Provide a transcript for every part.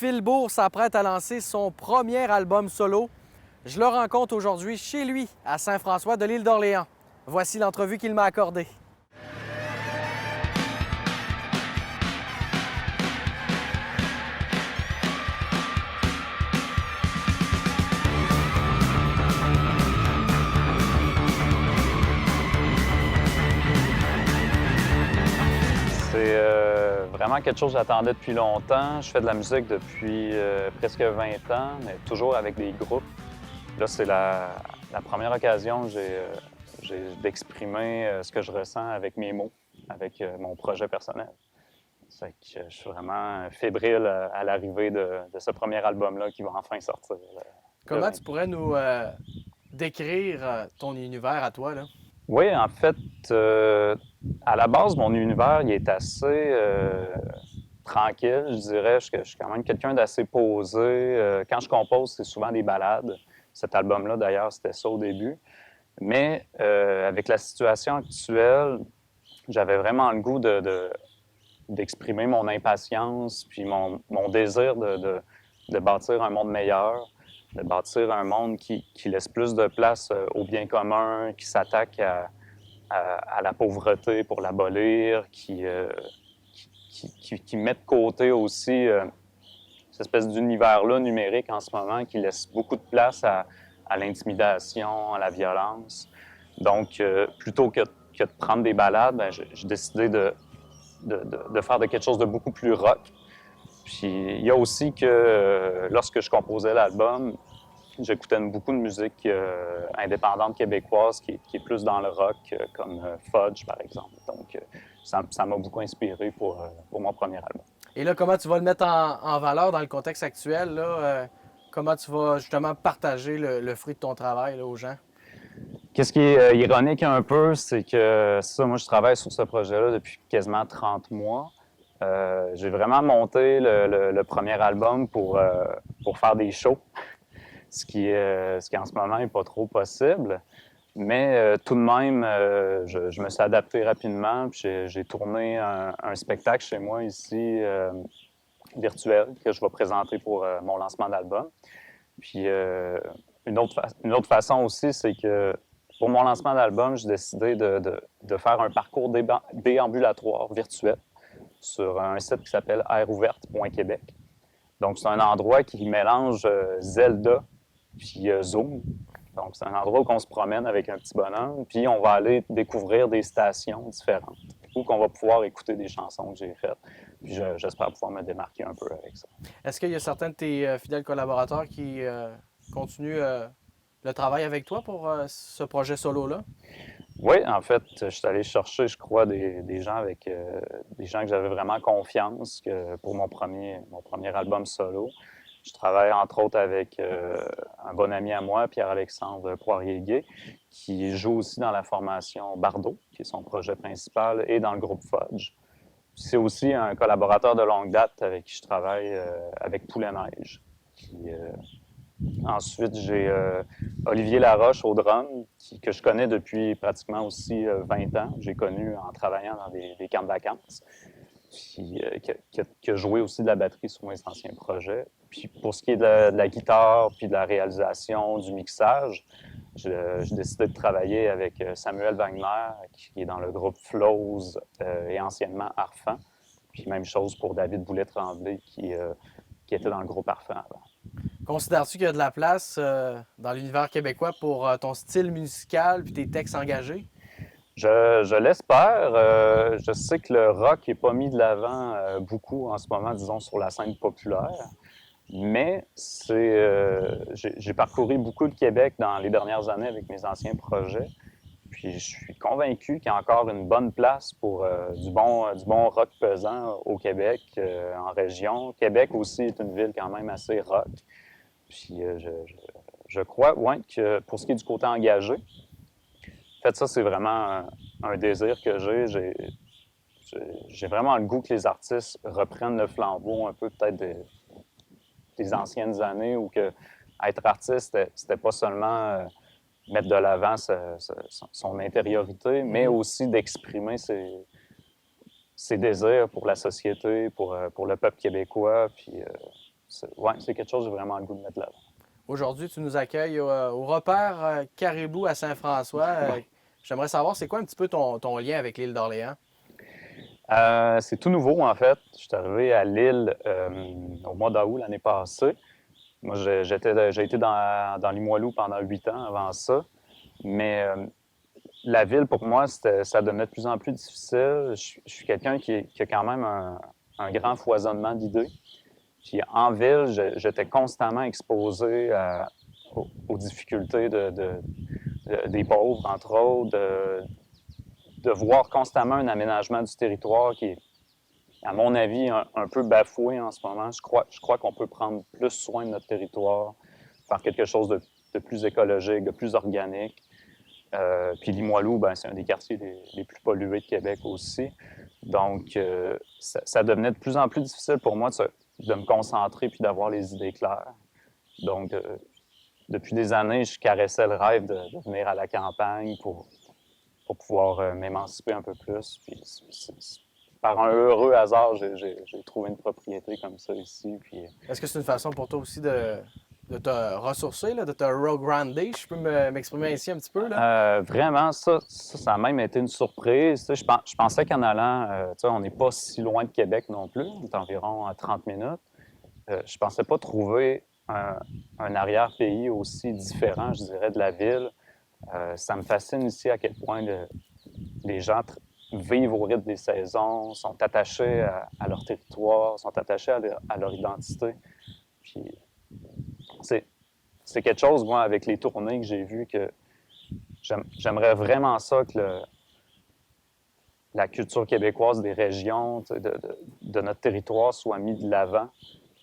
Phil Bourg s'apprête à lancer son premier album solo. Je le rencontre aujourd'hui chez lui, à Saint-François de l'île d'Orléans. Voici l'entrevue qu'il m'a accordée. C'est vraiment quelque chose que j'attendais depuis longtemps. Je fais de la musique depuis presque 20 ans, mais toujours avec des groupes. Là, c'est la première occasion que j'ai d'exprimer ce que je ressens avec mes mots, avec mon projet personnel. C'est que je suis vraiment fébrile à l'arrivée de ce premier album-là qui va enfin sortir. Comment tu pourrais nous décrire ton univers à toi, là? Oui, en fait, à la base, mon univers, il est assez tranquille, je dirais. Je suis quand même quelqu'un d'assez posé. Quand je compose, c'est souvent des ballades. Cet album-là, d'ailleurs, c'était ça au début. Mais avec la situation actuelle, j'avais vraiment le goût d'exprimer mon impatience puis mon désir de bâtir un monde meilleur, de bâtir un monde qui laisse plus de place au bien commun, qui s'attaque à la pauvreté pour l'abolir, qui met de côté aussi cette espèce d'univers-là numérique en ce moment qui laisse beaucoup de place à l'intimidation, à la violence. Donc, plutôt que de prendre des balades, ben, j'ai décidé de faire de quelque chose de beaucoup plus rock. Puis il y a aussi que lorsque je composais l'album, j'écoutais beaucoup de musique indépendante québécoise qui est plus dans le rock, comme Fudge, par exemple. Donc, ça m'a beaucoup inspiré pour mon premier album. Et là, comment tu vas le mettre en valeur dans le contexte actuel, là? Comment tu vas justement partager le fruit de ton travail là, aux gens? Qu'est-ce qui est ironique un peu, c'est que moi, je travaille sur ce projet-là depuis quasiment 30 mois. J'ai vraiment monté le premier album pour faire des shows, ce qui en ce moment n'est pas trop possible. Mais tout de même, je me suis adapté rapidement. J'ai tourné un spectacle chez moi ici, virtuel, que je vais présenter pour mon lancement d'album. Puis une autre façon aussi, c'est que pour mon lancement d'album, j'ai décidé de faire un parcours déambulatoire virtuel sur un site qui s'appelle airouverte.québec. Donc, c'est un endroit qui mélange Zelda puis Zoom. Donc, c'est un endroit où on se promène avec un petit bonhomme, puis on va aller découvrir des stations différentes, où on va pouvoir écouter des chansons que j'ai faites. Puis j'espère pouvoir me démarquer un peu avec ça. Est-ce qu'il y a certains de tes fidèles collaborateurs qui continuent le travail avec toi pour ce projet solo-là? Oui, en fait, je suis allé chercher, je crois, des gens avec des gens que j'avais vraiment confiance pour mon premier album solo. Je travaille entre autres avec un bon ami à moi, Pierre-Alexandre Poirier-Gay, qui joue aussi dans la formation Bardot, qui est son projet principal, et dans le groupe Fudge. C'est aussi un collaborateur de longue date avec qui je travaille, avec Poulet Neige. Ensuite, j'ai Olivier Laroche au drum, que je connais depuis pratiquement aussi 20 ans. J'ai connu en travaillant dans des camps de vacances. Puis qui a joué aussi de la batterie sur mes anciens projets. Puis pour ce qui est de la guitare, puis de la réalisation, du mixage, j'ai décidé de travailler avec Samuel Wagner, qui est dans le groupe Flows et anciennement Arfan. Puis même chose pour David Boulet-Tremblay, qui était dans le groupe Arfan avant. Considères-tu qu'il y a de la place dans l'univers québécois pour ton style musical puis tes textes engagés? Je l'espère. Je sais que le rock n'est pas mis de l'avant beaucoup en ce moment, disons, sur la scène populaire. Mais j'ai parcouru beaucoup de Québec dans les dernières années avec mes anciens projets. Puis je suis convaincu qu'il y a encore une bonne place pour du bon rock pesant au Québec, en région. Québec aussi est une ville quand même assez rock. Puis je crois, ouais, que pour ce qui est du côté engagé, en fait, ça, c'est vraiment un désir que j'ai. J'ai vraiment le goût que les artistes reprennent le flambeau un peu peut-être des anciennes années où que être artiste, c'était pas seulement mettre de l'avant son intériorité, mais aussi d'exprimer ses désirs pour la société, pour le peuple québécois. Puis c'est quelque chose que j'ai vraiment le goût de mettre là. Aujourd'hui, tu nous accueilles au repère Caribou à Saint-François. J'aimerais savoir, c'est quoi un petit peu ton lien avec l'île d'Orléans? C'est tout nouveau, en fait. Je suis arrivé à Lille au mois d'août l'année passée. Moi, j'ai été dans Limoilou pendant 8 ans avant ça. Mais la ville, pour moi, ça devenait de plus en plus difficile. Je suis quelqu'un qui a quand même un grand foisonnement d'idées. Puis en ville, j'étais constamment exposé aux difficultés des pauvres, entre autres, de voir constamment un aménagement du territoire qui est, à mon avis, un peu bafoué en ce moment. Je crois qu'on peut prendre plus soin de notre territoire, faire quelque chose de plus écologique, de plus organique. Puis Limoilou, ben, c'est un des quartiers les plus pollués de Québec aussi. Donc, ça devenait de plus en plus difficile pour moi de me concentrer puis d'avoir les idées claires. Donc, depuis des années, je caressais le rêve de venir à la campagne pour pouvoir m'émanciper un peu plus. Puis, par un heureux hasard, j'ai trouvé une propriété comme ça ici. Puis... Est-ce que c'est une façon pour toi aussi de te ressourcer, là, de te regrander? Je peux m'exprimer ainsi un petit peu? Là? Vraiment, ça a même été une surprise. Tu sais, je pensais qu'en allant, tu sais, on n'est pas si loin de Québec non plus, on est environ à 30 minutes. Je pensais pas trouver un arrière-pays aussi différent, je dirais, de la ville. Ça me fascine ici à quel point les gens vivent au rythme des saisons, sont attachés à leur territoire, sont attachés à leur identité. Puis, c'est quelque chose, moi, avec les tournées que j'ai vues, que j'aimerais vraiment ça que la culture québécoise des régions, de notre territoire soit mise de l'avant.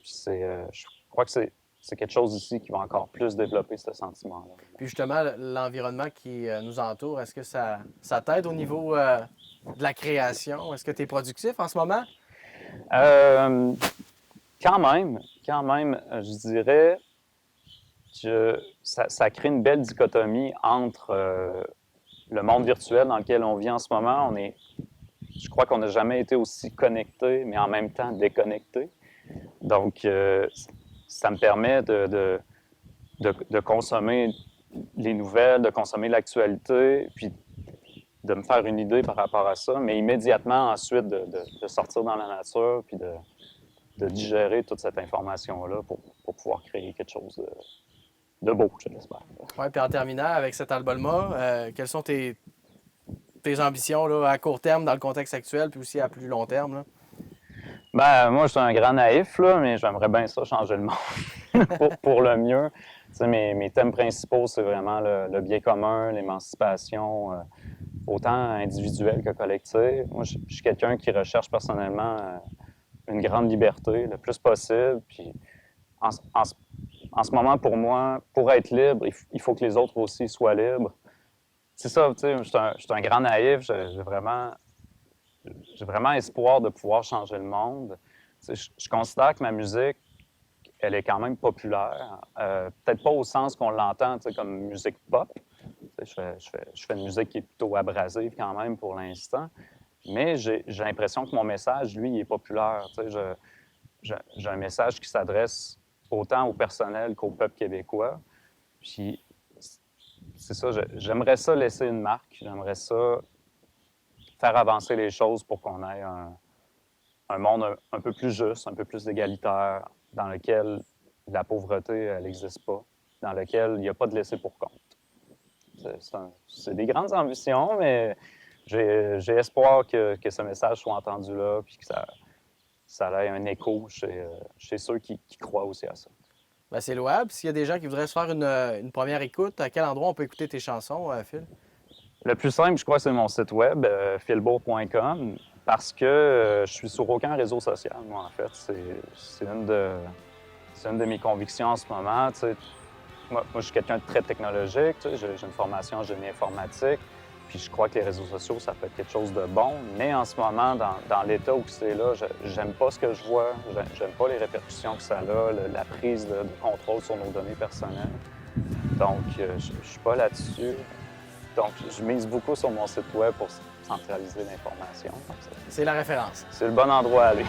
Je crois que c'est quelque chose ici qui va encore plus développer ce sentiment-là. Puis justement, l'environnement qui nous entoure, est-ce que ça t'aide au niveau de la création? Est-ce que tu es productif en ce moment? Quand même, je dirais que ça crée une belle dichotomie entre le monde virtuel dans lequel on vit en ce moment. Je crois qu'on n'a jamais été aussi connecté, mais en même temps déconnecté. Donc, ça me permet de consommer les nouvelles, de consommer l'actualité, puis de me faire une idée par rapport à ça, mais immédiatement ensuite de sortir dans la nature, puis de digérer toute cette information-là pour pouvoir créer quelque chose de beau, je l'espère. Oui, puis en terminant avec cet album-là, quelles sont tes ambitions là, à court terme dans le contexte actuel, puis aussi à plus long terme? Là? Ben, moi, je suis un grand naïf, là, mais j'aimerais bien ça changer le monde pour le mieux. Tu sais, mes thèmes principaux, c'est vraiment le bien commun, l'émancipation, autant individuelle que collective. Moi, je suis quelqu'un qui recherche personnellement une grande liberté, le plus possible. Puis, en ce moment, pour moi, pour être libre, il faut que les autres aussi soient libres. C'est ça, tu sais, je suis un grand naïf, j'ai vraiment espoir de pouvoir changer le monde. Je considère que ma musique, elle est quand même populaire. Peut-être pas au sens qu'on l'entend comme musique pop. Je fais une musique qui est plutôt abrasive quand même pour l'instant. Mais j'ai l'impression que mon message, lui, il est populaire. J'ai un message qui s'adresse autant au personnel qu'au peuple québécois. Puis, c'est ça, j'aimerais ça laisser une marque. J'aimerais ça faire avancer les choses pour qu'on ait un monde un peu plus juste, un peu plus égalitaire, dans lequel la pauvreté, elle n'existe pas, dans lequel il n'y a pas de laisser pour compte. C'est des grandes ambitions, mais j'ai espoir que ce message soit entendu là, puis que ça ait un écho chez ceux qui croient aussi à ça. Bien, c'est louable. S'il y a des gens qui voudraient se faire une première écoute, à quel endroit on peut écouter tes chansons, Phil? Le plus simple, je crois, c'est mon site web, philbourg.com, parce que je suis sur aucun réseau social, moi, en fait. C'est une de mes convictions en ce moment. Tu sais, moi, je suis quelqu'un de très technologique. Tu sais, j'ai une formation en génie informatique. Puis je crois que les réseaux sociaux, ça peut être quelque chose de bon. Mais en ce moment, dans l'état où c'est là, j'aime pas ce que je vois. J'aime pas les répercussions que ça a, la prise de contrôle sur nos données personnelles. Donc, je suis pas là-dessus. Donc, je mise beaucoup sur mon site web pour centraliser l'information. C'est la référence. C'est le bon endroit à aller.